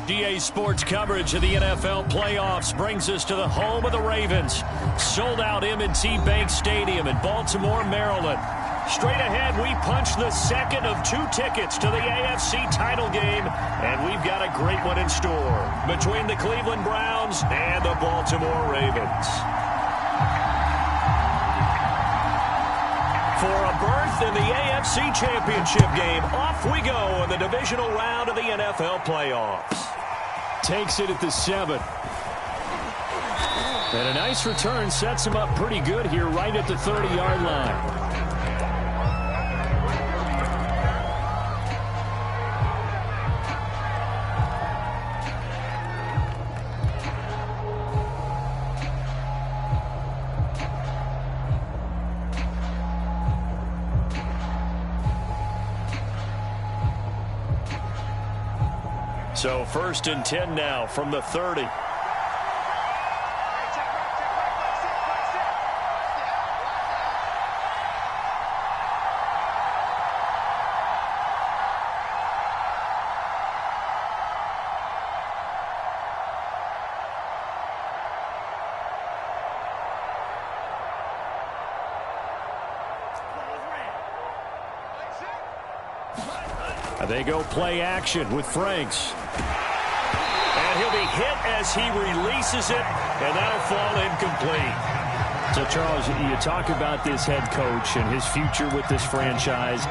DA Sports coverage of the NFL playoffs brings us to the home of the Ravens. Sold out M&T Bank Stadium in Baltimore, Maryland. Straight ahead, we punch the second of 2 tickets to the AFC title game, and we've got a great one in store between the Cleveland Browns and the Baltimore Ravens. For a berth in the AFC Championship game, off we go in the divisional round of the NFL playoffs. Takes it at the 7. And a nice return sets him up pretty good here right at the 30-yard line. So 1st and 10 now from the 30. They go play action with Franks. And he'll be hit as he releases it, and that'll fall incomplete. So, Charles, you talk about this head coach and his future with this franchise.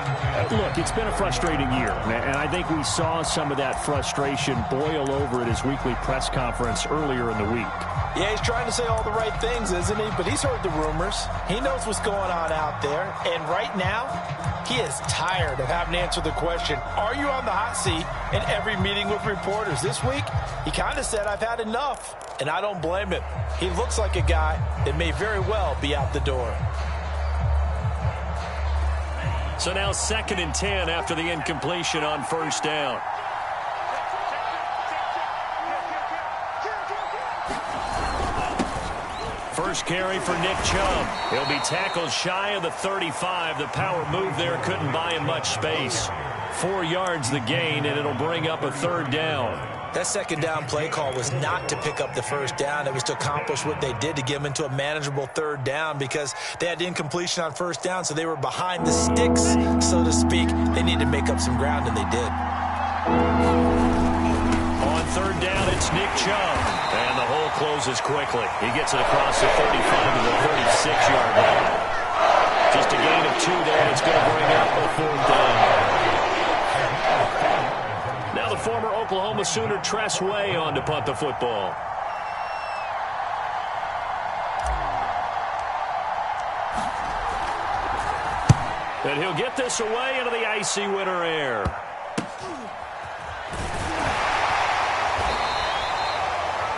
Look, it's been a frustrating year, and I think we saw some of that frustration boil over at his weekly press conference earlier in the week. Yeah, he's trying to say all the right things, isn't he? But he's heard the rumors. He knows what's going on out there. And right now, he is tired of having to answer the question, are you on the hot seat, in every meeting with reporters. This week, he kind of said, I've had enough. And I don't blame him. He looks like a guy that may very well be out the door. So now 2nd and 10 after the incompletion on 1st down. First carry for Nick Chubb. He'll be tackled shy of the 35. The power move there couldn't buy him much space. 4 yards the gain, and it'll bring up a 3rd down. That 2nd down play call was not to pick up the 1st down. It was to accomplish what they did to get them into a manageable 3rd down because they had incompletion on 1st down, so they were behind the sticks, so to speak. They needed to make up some ground, and they did. On 3rd down, it's Nick Chubb. And the hole closes quickly. He gets it across the 35 to the 36-yard line. Just a gain of 2 there. It's going to bring up a 4th down. Now the former Oklahoma Sooner Tress Way on to punt the football. And he'll get this away into the icy winter air.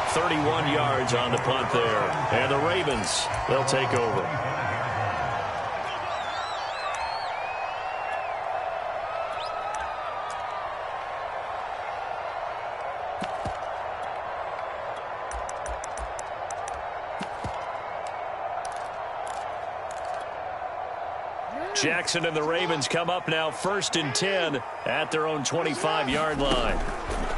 .31 yards on the punt there. And the Ravens, they'll take over. Jackson and the Ravens come up now 1st and 10 at their own 25-yard line.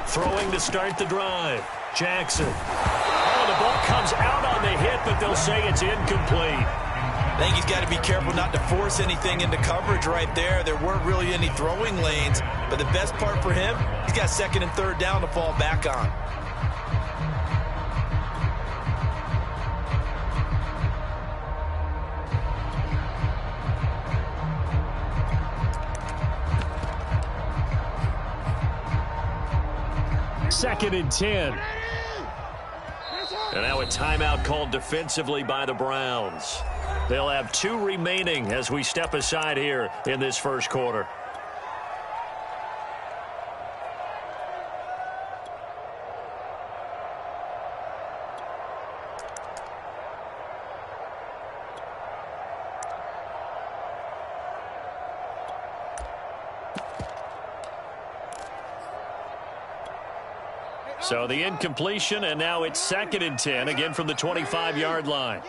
Throwing to start the drive. Jackson. Oh, the ball comes out on the hit, but they'll say it's incomplete. I think he's got to be careful not to force anything into coverage right there. There weren't really any throwing lanes, but the best part for him, he's got 2nd and 3rd down to fall back on. Second and 10. And now a timeout called defensively by the Browns. They'll have 2 remaining as we step aside here in this 1st quarter. So the incompletion, and now it's 2nd and 10, again from the 25-yard line.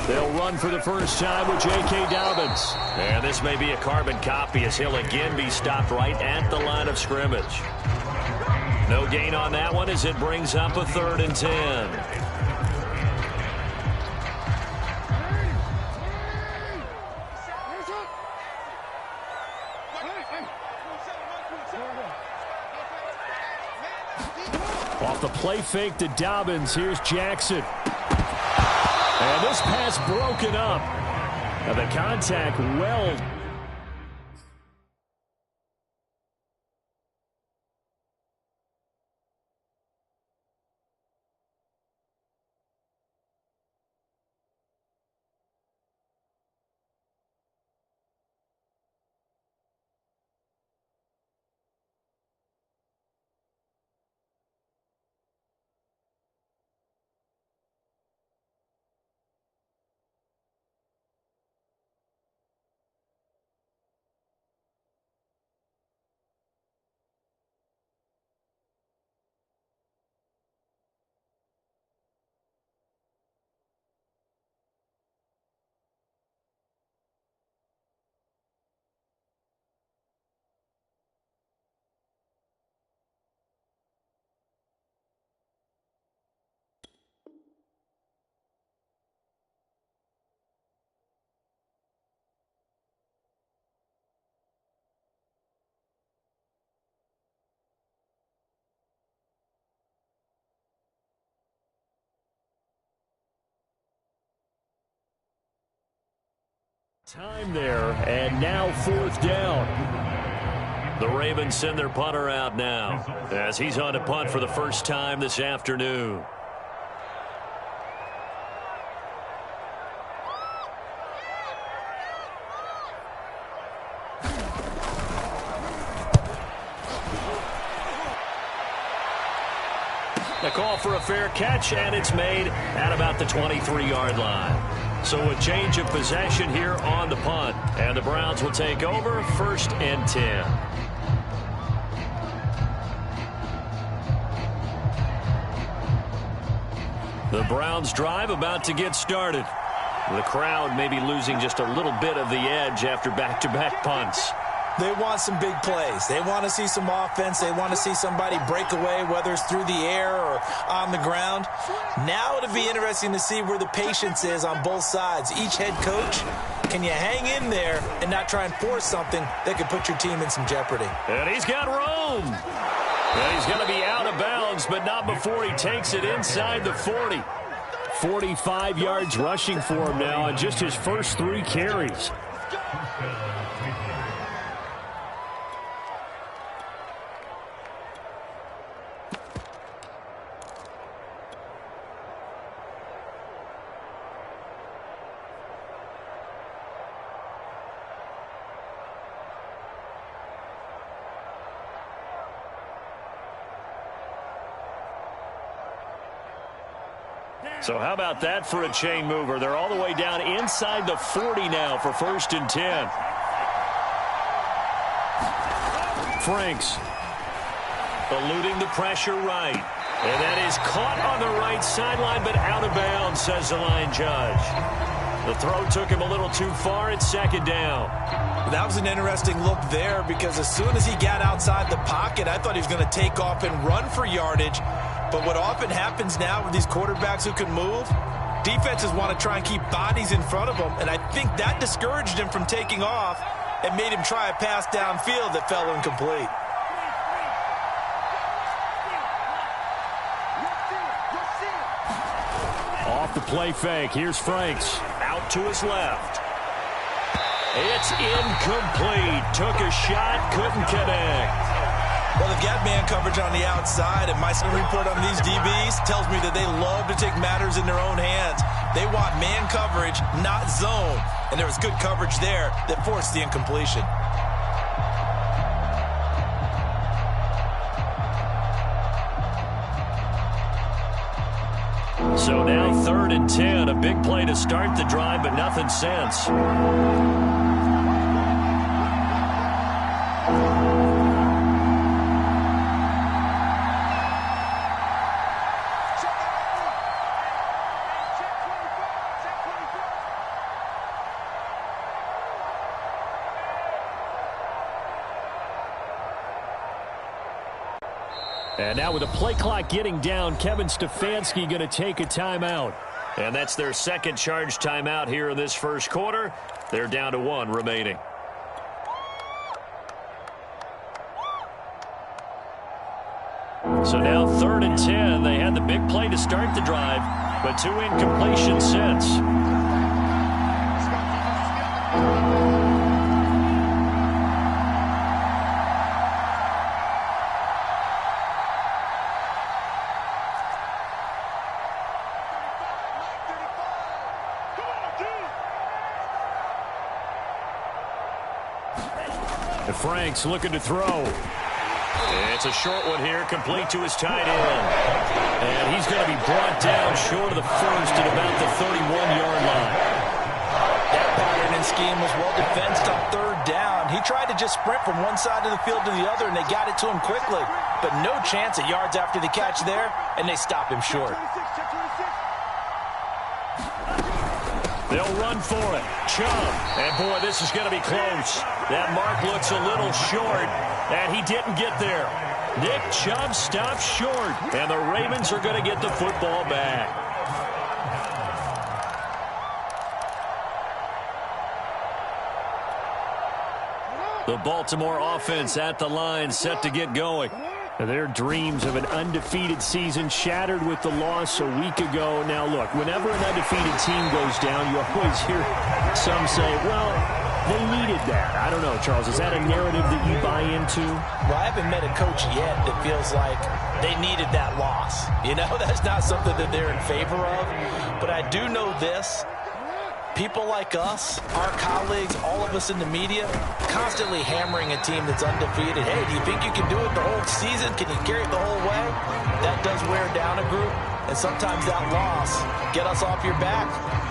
They'll run for the first time with J.K. Dobbins. And this may be a carbon copy as he'll again be stopped right at the line of scrimmage. No gain on that one as it brings up a 3rd and 10. Off the play fake to Dobbins, here's Jackson. And this pass broken up. And the contact well. Time there, and now 4th down. The Ravens send their punter out now as he's on to punt for the first time this afternoon. The call for a fair catch, and it's made at about the 23-yard line. So a change of possession here on the punt. And the Browns will take over 1st and 10. The Browns drive about to get started. The crowd may be losing just a little bit of the edge after back-to-back punts. They want some big plays. They want to see some offense. They want to see somebody break away, whether it's through the air or on the ground. Now it'll be interesting to see where the patience is on both sides. Each head coach, can you hang in there and not try and force something that could put your team in some jeopardy? And he's got room. And he's going to be out of bounds, but not before he takes it inside the 40. 45 yards rushing for him now on just his first 3 carries. So how about that for a chain mover? They're all the way down inside the 40 now for 1st and 10. Franks eluding the pressure right. And that is caught on the right sideline, but out of bounds, says the line judge. The throw took him a little too far. It's 2nd down. That was an interesting look there because as soon as he got outside the pocket, I thought he was going to take off and run for yardage. But what often happens now with these quarterbacks who can move, defenses want to try and keep bodies in front of them, and I think that discouraged him from taking off and made him try a pass downfield that fell incomplete. Off the play fake, here's Franks. Out to his left. It's incomplete. Took a shot, couldn't connect. Well, they've got man coverage on the outside, and my scouting report on these DBs tells me that they love to take matters in their own hands. They want man coverage, not zone. And there was good coverage there that forced the incompletion. So now 3rd and 10. A big play to start the drive, but nothing since. And now with the play clock getting down, Kevin Stefanski going to take a timeout. And that's their second charge timeout here in this first quarter. They're down to 1 remaining. So now 3rd and 10. They had the big play to start the drive, but 2 incompletions since. Franks looking to throw. It's a short one here, complete to his tight end. And he's going to be brought down short of the first at about the 31-yard line. That pattern and scheme was well defensed on 3rd down. He tried to just sprint from one side of the field to the other, and they got it to him quickly. But no chance at yards after the catch there, and they stopped him short. They'll run for it. Chubb. And, boy, this is going to be close. That mark looks a little short, and he didn't get there. Nick Chubb stopped short, and the Ravens are going to get the football back. The Baltimore offense at the line, set to get going. Their dreams of an undefeated season shattered with the loss a week ago. Now, look, whenever an undefeated team goes down, you always hear some say, well, they needed that. I don't know, Charles. Is that a narrative that you buy into? Well, I haven't met a coach yet that feels like they needed that loss. You know, that's not something that they're in favor of. But I do know this. People like us, our colleagues, all of us in the media, constantly hammering a team that's undefeated. Hey, do you think you can do it the whole season? Can you carry it the whole way? That does wear down a group. And sometimes that loss, get us off your back,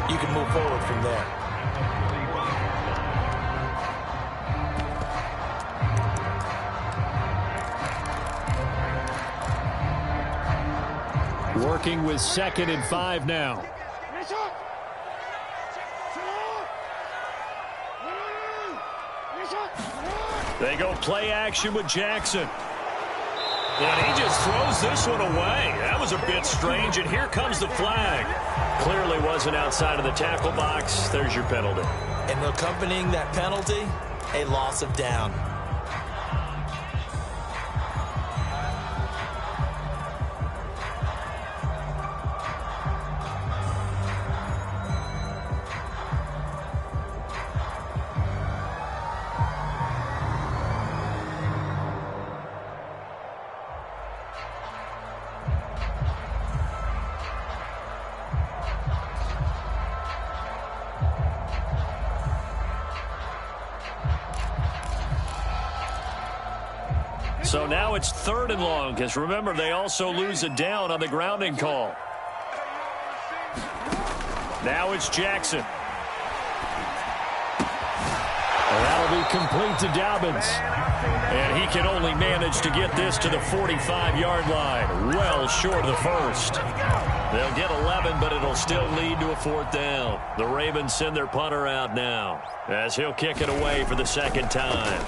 you can move forward from there. Working with 2nd and 5 now. They go play action with Jackson. And he just throws this one away. That was a bit strange, and here comes the flag. Clearly wasn't outside of the tackle box. There's your penalty. And accompanying that penalty, a loss of down. So now it's 3rd and long, because remember, they also lose a down on the grounding call. Now it's Jackson. And that'll be complete to Dobbins. And he can only manage to get this to the 45-yard line, well short of the first. They'll get 11, but it'll still lead to a 4th down. The Ravens send their punter out now, as he'll kick it away for the 2nd time.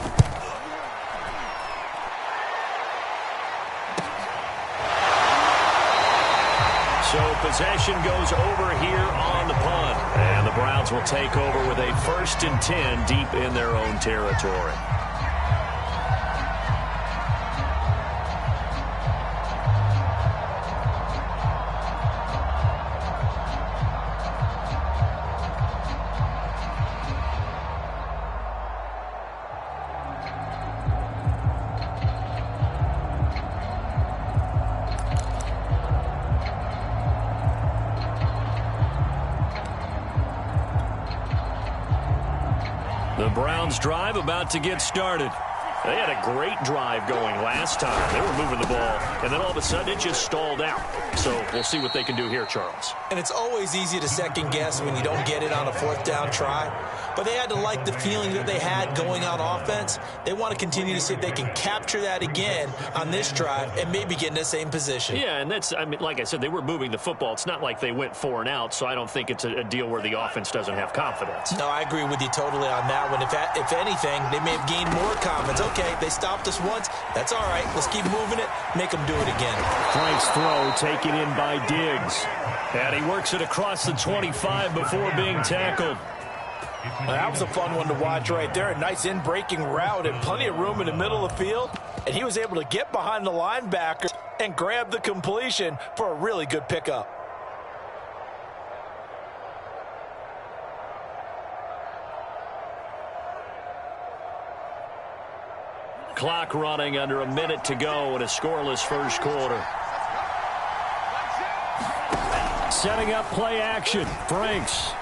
So possession goes over here on the punt. And the Browns will take over with a 1st and 10 deep in their own territory. The Browns drive about to get started. They had a great drive going last time. They were moving the ball, and then all of a sudden it just stalled out. So we'll see what they can do here, Charles. And it's always easy to second guess when you don't get it on a 4th down try. But they had to like the feeling that they had going on offense. They want to continue to see if they can capture that again on this drive and maybe get in the same position. Yeah, and that's, I mean, like I said, they were moving the football. It's not like they went 4 and out, so I don't think it's a deal where the offense doesn't have confidence. No, I agree with you totally on that one. If anything, they may have gained more confidence. okay, they stopped us once. That's all right. Let's keep moving it, make them do it again. Frank's throw taken in by Diggs. And he works it across the 25 before being tackled. Well, that was a fun one to watch right there. A nice in-breaking route and plenty of room in the middle of the field. And he was able to get behind the linebacker and grab the completion for a really good pickup. Clock running, under a minute to go in a scoreless first quarter. Setting up play action. Franks.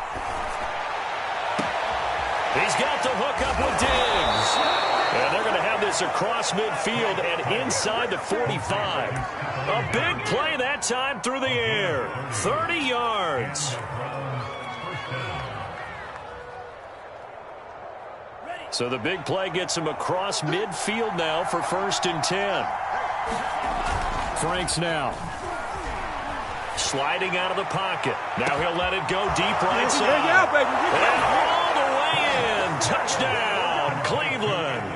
He's got the hook up with Diggs. And they're going to have this across midfield and inside the 45. A big play that time through the air. 30 yards. So the big play gets him across midfield now for 1st and 10. Franks now. Sliding out of the pocket. Now he'll let it go deep right side. And all the way in. Touchdown, Cleveland.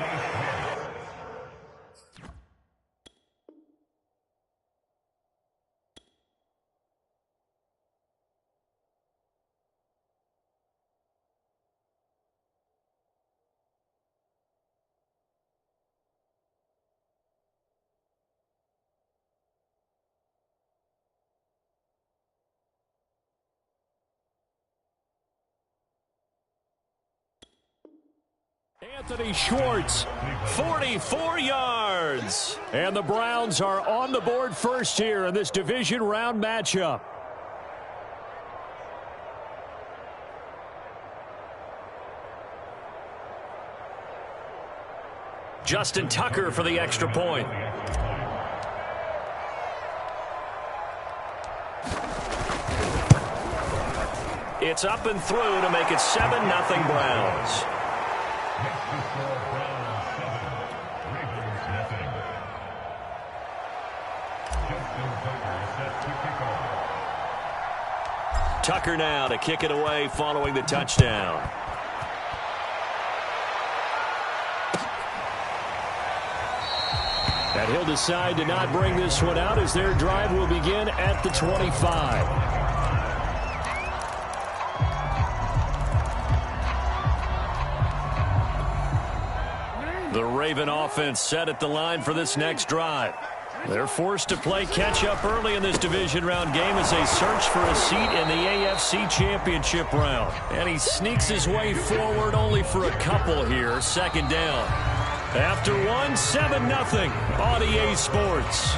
Anthony Schwartz, 44 yards. And the Browns are on the board first here in this division round matchup. Justin Tucker for the extra point. It's up and through to make it 7-0 Browns. Tucker now to kick it away following the touchdown. And he'll decide to not bring this one out as their drive will begin at the 25. The Raven offense set at the line for this next drive. They're forced to play catch-up early in this division round game as they search for a seat in the AFC Championship round. And he sneaks his way forward only for a couple here. 2nd down. After 7-0 on EA Sports.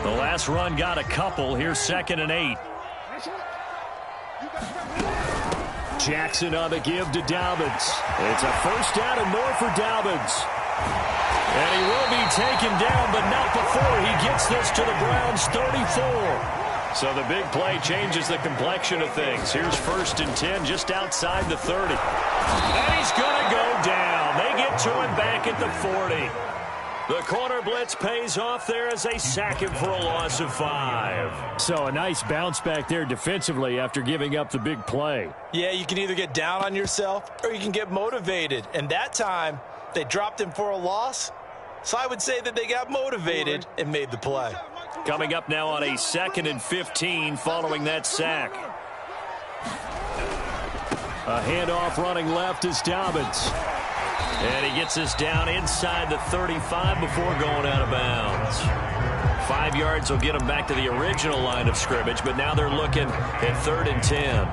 The last run got a couple. Here's 2nd and 8. Jackson on the give to Dobbins. It's a 1st down and more for Dobbins. And he will be taken down, but not before he gets this to the Browns' 34. So the big play changes the complexion of things. Here's 1st and 10 just outside the 30. And he's going to go down. They get to him back at the 40. The corner blitz pays off there as they sack him for a loss of 5. So a nice bounce back there defensively after giving up the big play. Yeah, you can either get down on yourself or you can get motivated. And that time, they dropped him for a loss. So I would say that they got motivated and made the play. Coming up now on a 2nd and 15 following that sack. A handoff running left is Dobbins. And he gets us down inside the 35 before going out of bounds. 5 yards will get him back to the original line of scrimmage, but now they're looking at 3rd and 10.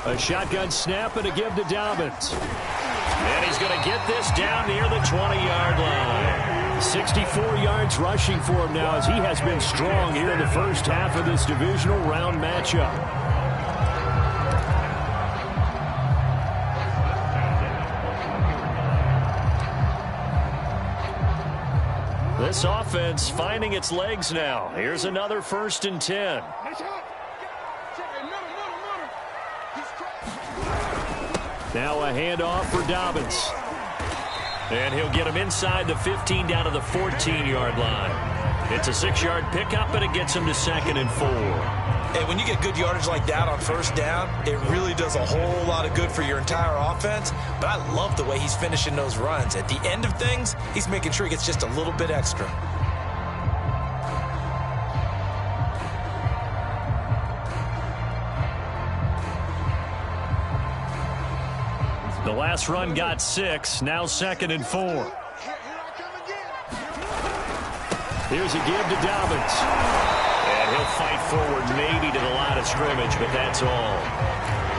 A shotgun snap and a give to Dobbins. And he's going to get this down near the 20-yard line. 64 yards rushing for him now as he has been strong here in the first half of this divisional round matchup. This offense finding its legs now. Here's another 1st and 10. Now a handoff for Dobbins. And he'll get him inside the 15 down to the 14-yard line. It's a 6-yard pickup, and it gets him to 2nd and 4. Hey, when you get good yardage like that on 1st down, it really does a whole lot of good for your entire offense. But I love the way he's finishing those runs. At the end of things, he's making sure he gets just a little bit extra. The last run got 6, now 2nd and 4. Here's a give to Dobbins. And he'll fight forward maybe to the line of scrimmage, but that's all.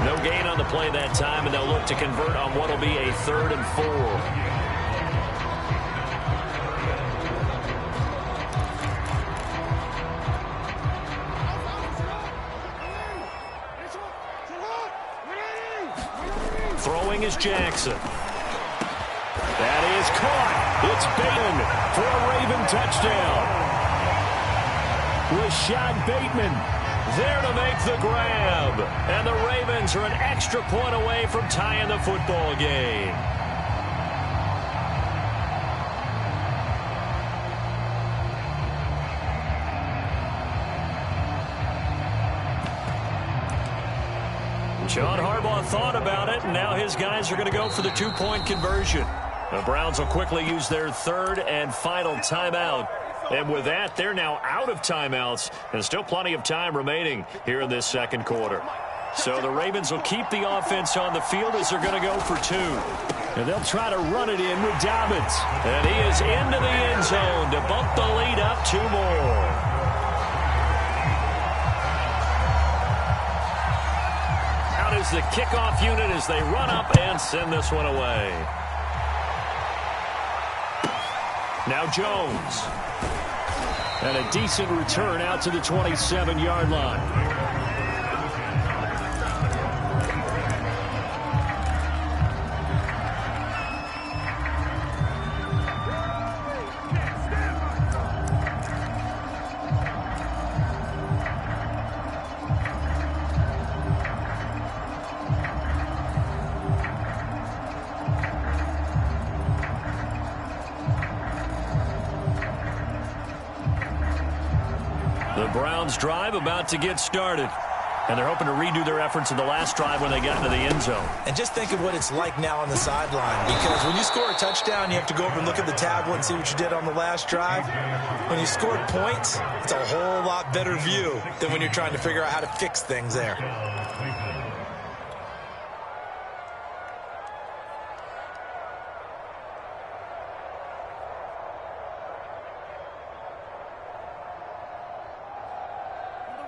No gain on the play that time, and they'll look to convert on what will be a 3rd and 4. Throwing is Jackson. That is caught. It's Bateman for a Raven touchdown. Rashad Bateman there to make the grab. And the Ravens are an extra point away from tying the football game. John Harbaugh thought about it, and now his guys are going to go for the 2-point conversion. The Browns will quickly use their 3rd and final timeout. And with that, they're now out of timeouts, and still plenty of time remaining here in this 2nd quarter. So the Ravens will keep the offense on the field as they're going to go for 2. And they'll try to run it in with Dobbins. And he is into the end zone to bump the lead up 2 more. Is the kickoff unit as they run up and send this one away. Now Jones. And a decent return out to the 27-yard line. The Browns drive about to get started. And they're hoping to redo their efforts in the last drive when they got into the end zone. And just think of what it's like now on the sideline. Because when you score a touchdown, you have to go over and look at the tablet and see what you did on the last drive. When you scored points, it's a whole lot better view than when you're trying to figure out how to fix things there.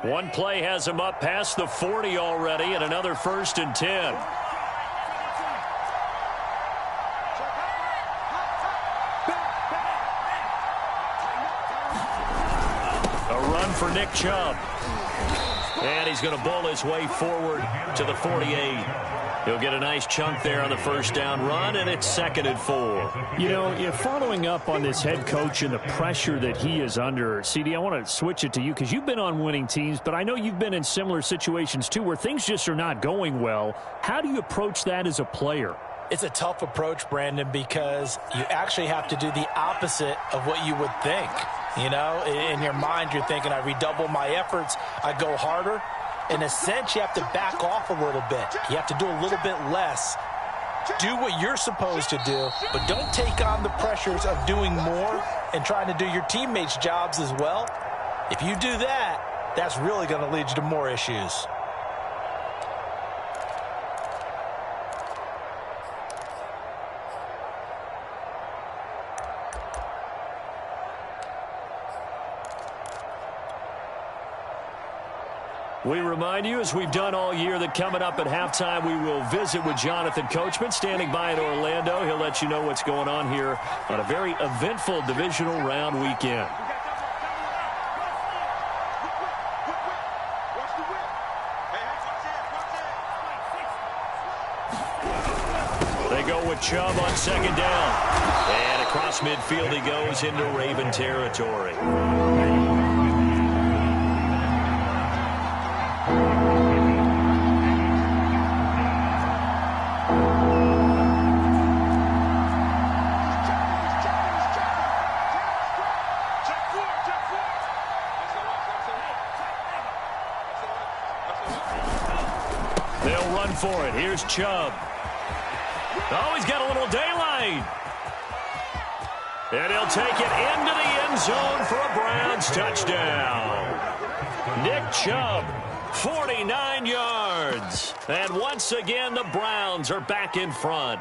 One play has him up past the 40 already, and another 1st and 10. A run for Nick Chubb. And he's going to bowl his way forward to the 48. He'll get a nice chunk there on the 1st down run, and it's 2nd and 4. You know, if following up on this head coach and the pressure that he is under, CD, I want to switch it to you because you've been on winning teams, but I know you've been in similar situations too where things just are not going well. How do you approach that as a player? It's a tough approach, Brandon, because you actually have to do the opposite of what you would think. You know, in your mind, you're thinking, I redouble my efforts, I go harder. In a sense, you have to back off a little bit. You have to do a little bit less. Do what you're supposed to do, but don't take on the pressures of doing more and trying to do your teammates' jobs as well. If you do that, that's really going to lead you to more issues. We remind you, as we've done all year, that coming up at halftime, we will visit with Jonathan Coachman, standing by in Orlando. He'll let you know what's going on here on a very eventful divisional round weekend. They go with Chubb on second down. And across midfield he goes into Raven territory. They'll run for it. Here's Chubb. Oh, he's got a little daylight. And he'll take it into the end zone for a Browns touchdown. Nick Chubb, 49 yards. And once again, the Browns are back in front.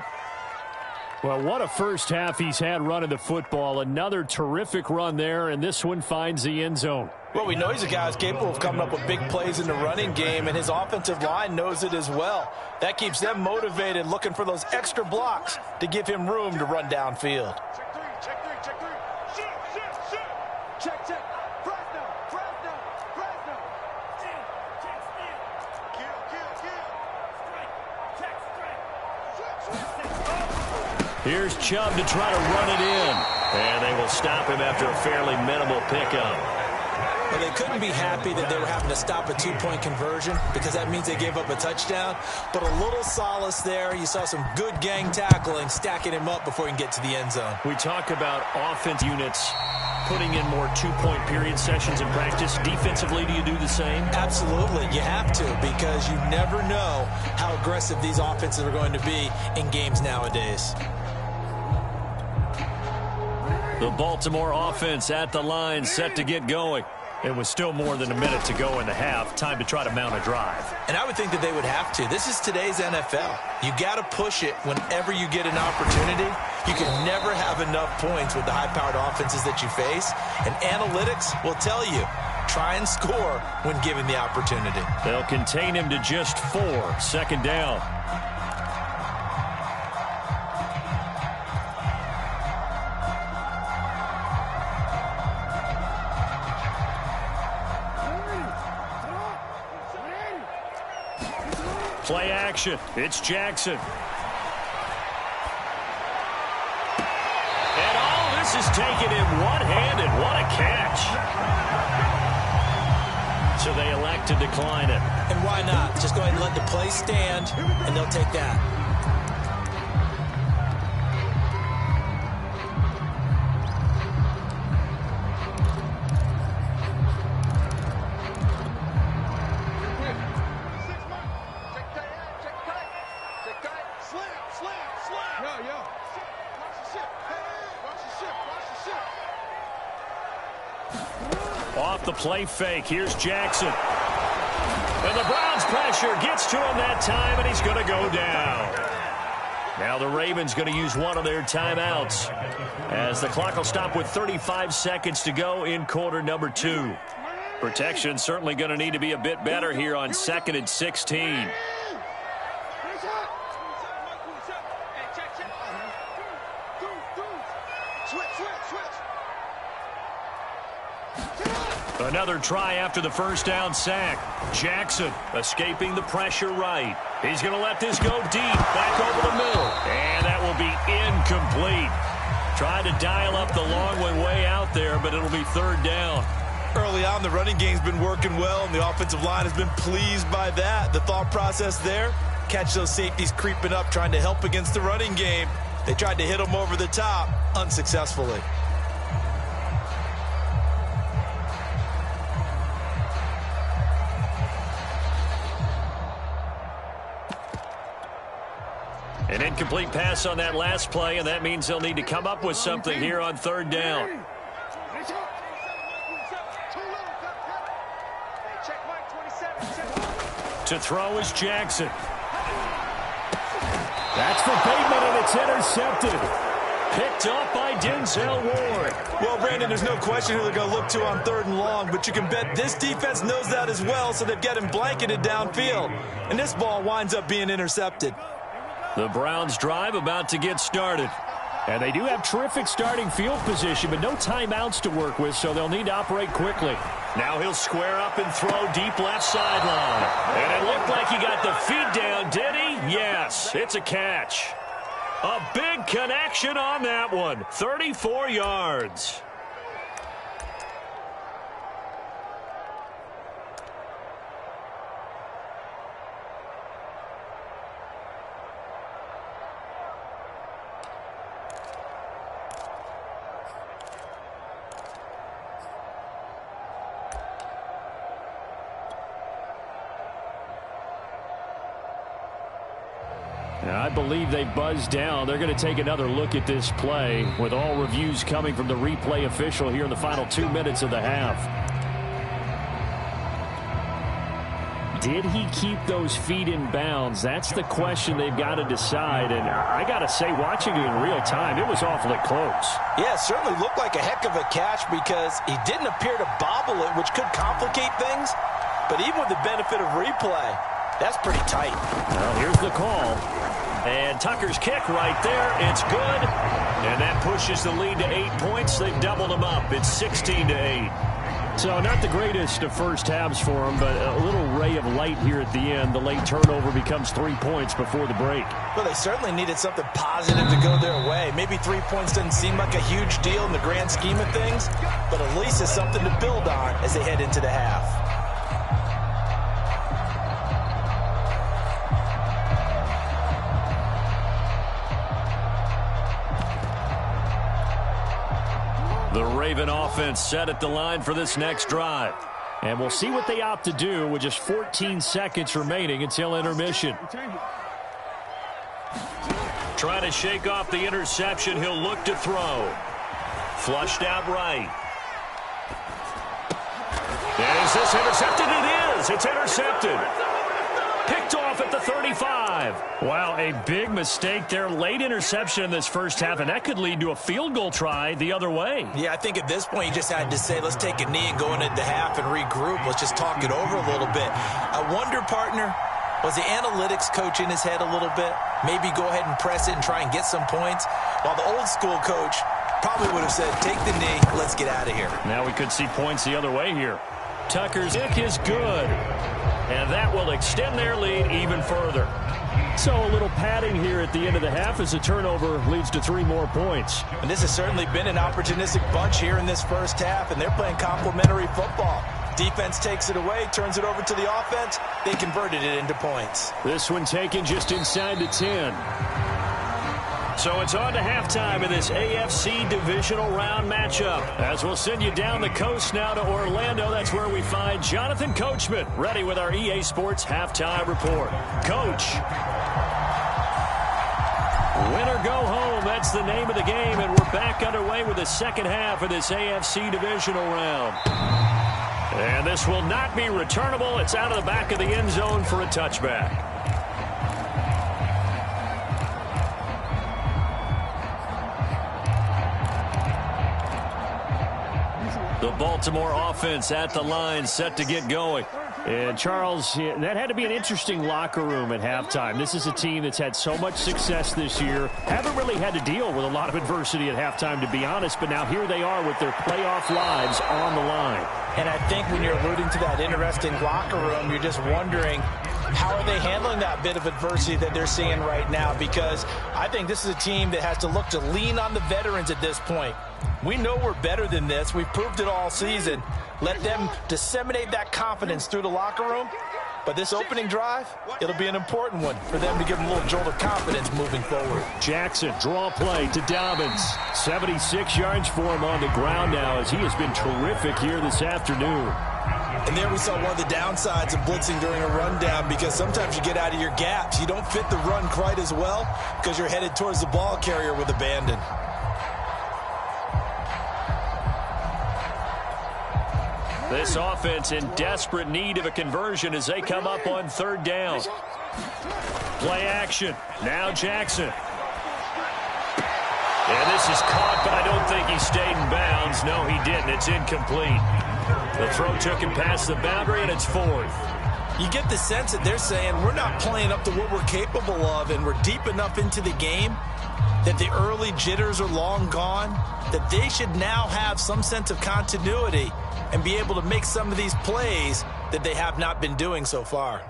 Well, what a first half he's had running the football. Another terrific run there, and this one finds the end zone. Well, we know he's a guy who's capable of coming up with big plays in the running game, and his offensive line knows it as well. That keeps them motivated, looking for those extra blocks to give him room to run downfield. Check three. Check. Fresno. Kill. Here's Chubb to try to run it in. And they will stop him after a fairly minimal pickup. Well, they couldn't be happy that they were having to stop a two-point conversion because that means they gave up a touchdown. But a little solace there. You saw some good gang tackling, stacking him up before he can get to the end zone. We talk about offense units putting in more two-point period sessions in practice. Defensively, do you do the same? Absolutely. You have to, because you never know how aggressive these offenses are going to be in games nowadays. The Baltimore offense at the line, set to get going. It was still more than a minute to go in the half. Time to try to mount a drive. And I would think that they would have to. This is today's NFL. You got to push it whenever you get an opportunity. You can never have enough points with the high-powered offenses that you face. And analytics will tell you, try and score when given the opportunity. They'll contain him to just 4. Second down. Play action. It's Jackson. And all this is taken in one-handed. What a catch. So they elect to decline it. And why not? Just go ahead and let the play stand, and they'll take that. Off the play fake. Here's Jackson. And the Browns pressure gets to him that time, and he's going to go down. Now the Ravens going to use one of their timeouts as the clock will stop with 35 seconds to go in quarter number 2. Protection certainly going to need to be a bit better here on 2nd and 16. Another try after the first down sack. Jackson escaping the pressure right. He's going to let this go deep, back over the middle. And that will be incomplete. Tried to dial up the long one way out there, but it'll be 3rd down. Early on, the running game's been working well, and the offensive line has been pleased by that. The thought process there, catch those safeties creeping up, trying to help against the running game. They tried to hit them over the top, unsuccessfully. An incomplete pass on that last play, and that means they'll need to come up with something here on 3rd down. To throw is Jackson. That's for Bateman, and it's intercepted. Picked up by Denzel Ward. Well, Brandon, there's no question who they're going to look to on 3rd and long, but you can bet this defense knows that as well, so they've got him blanketed downfield. And this ball winds up being intercepted. The Browns drive about to get started. And they do have terrific starting field position, but no timeouts to work with, so they'll need to operate quickly. Now he'll square up and throw deep left sideline. And it looked like he got the feet down, did he? Yes, it's a catch. A big connection on that one. 34 yards. I believe they buzzed down. They're going to take another look at this play with all reviews coming from the replay official here in the final 2 minutes of the half. Did he keep those feet in bounds? That's the question they've got to decide. And I got to say, watching it in real time, it was awfully close. Yeah, it certainly looked like a heck of a catch because he didn't appear to bobble it, which could complicate things. But even with the benefit of replay, that's pretty tight. Well, here's the call. And Tucker's kick right there. It's good. And that pushes the lead to 8 points. They've doubled them up. It's 16-8. So not the greatest of first halves for him, but a little ray of light here at the end. The late turnover becomes 3 points before the break. Well, they certainly needed something positive to go their way. Maybe 3 points doesn't seem like a huge deal in the grand scheme of things, but at least it's something to build on as they head into the half. The Raven offense set at the line for this next drive. And we'll see what they opt to do with just 14 seconds remaining until intermission. Trying to shake off the interception. He'll look to throw. Flushed out right. And is this intercepted? It is. It's intercepted. Picked off at the 35. Wow, a big mistake there. Late interception in this first half, and that could lead to a field goal try the other way. Yeah, I think at this point you just had to say, let's take a knee and go into the half and regroup. Let's just talk it over a little bit. I wonder, partner, was the analytics coach in his head a little bit? Maybe go ahead and press it and try and get some points? While the old school coach probably would have said, take the knee, let's get out of here. Now we could see points the other way here. Tucker's kick is good. And that will extend their lead even further. So a little padding here at the end of the half as the turnover leads to 3 more points. And this has certainly been an opportunistic bunch here in this first half, and they're playing complementary football. Defense takes it away, turns it over to the offense. They converted it into points. This one taken just inside the 10. So it's on to halftime in this AFC divisional round matchup. As we'll send you down the coast now to Orlando, that's where we find Jonathan Coachman, ready with our EA Sports halftime report. Coach. Win or go home, that's the name of the game, and we're back underway with the second half of this AFC divisional round. And this will not be returnable. It's out of the back of the end zone for a touchback. The Baltimore offense at the line, set to get going. And, Charles, that had to be an interesting locker room at halftime. This is a team that's had so much success this year. Haven't really had to deal with a lot of adversity at halftime, to be honest. But now here they are with their playoff lives on the line. And I think when you're alluding to that interesting locker room, you're just wondering, how are they handling that bit of adversity that they're seeing right now? Because I think this is a team that has to look to lean on the veterans at this point. We know we're better than this. We've proved it all season. Let them disseminate that confidence through the locker room. But this opening drive, it'll be an important one for them to give them a little jolt of confidence moving forward. Jackson, draw play to Dobbins. 76 yards for him on the ground now as he has been terrific here this afternoon. And there we saw one of the downsides of blitzing during a rundown, because sometimes you get out of your gaps. You don't fit the run quite as well because you're headed towards the ball carrier with abandon. This offense in desperate need of a conversion as they come up on third down. Play action. Now Jackson. And this is caught, but I don't think he stayed in bounds. No, he didn't. It's incomplete. The throw took him past the boundary, and it's fourth. You get the sense that they're saying we're not playing up to what we're capable of, and we're deep enough into the game that the early jitters are long gone, that they should now have some sense of continuity and be able to make some of these plays that they have not been doing so far.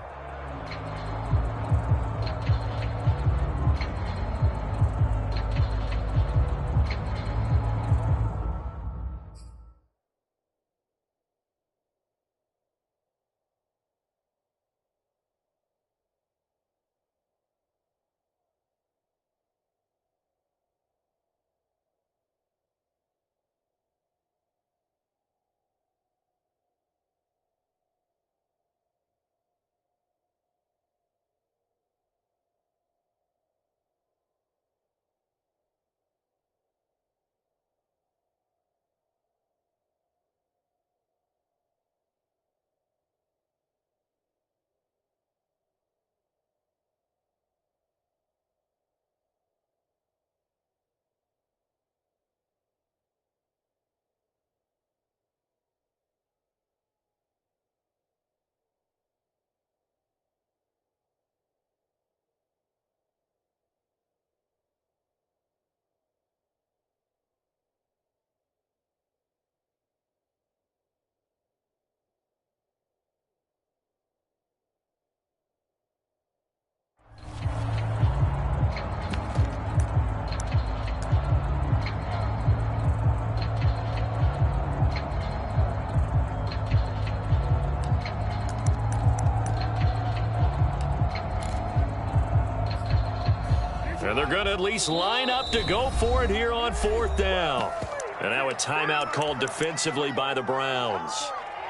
going to at least line up to go for it here on 4th down. And now a timeout called defensively by the Browns.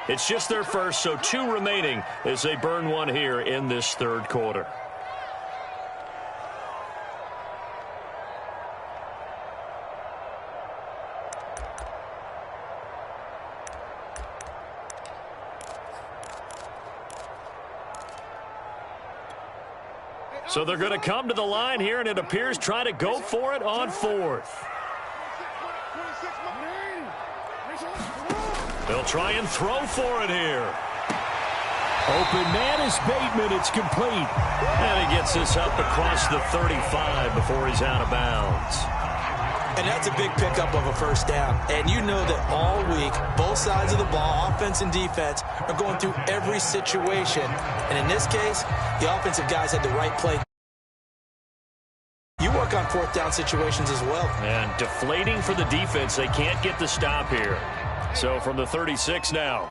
It's just their first, so 2 remaining as they burn one here in this 3rd quarter. So they're going to come to the line here, and it appears try to go for it on 4th. They'll try and throw for it here. Open man is Bateman. It's complete. And he gets this up across the 35 before he's out of bounds. And that's a big pickup of a 1st down. And you know that all week, both sides of the ball, offense and defense, are going through every situation. And in this case, the offensive guys had the right play. You work on 4th down situations as well. And deflating for the defense. They can't get the stop here. So from the 36 now.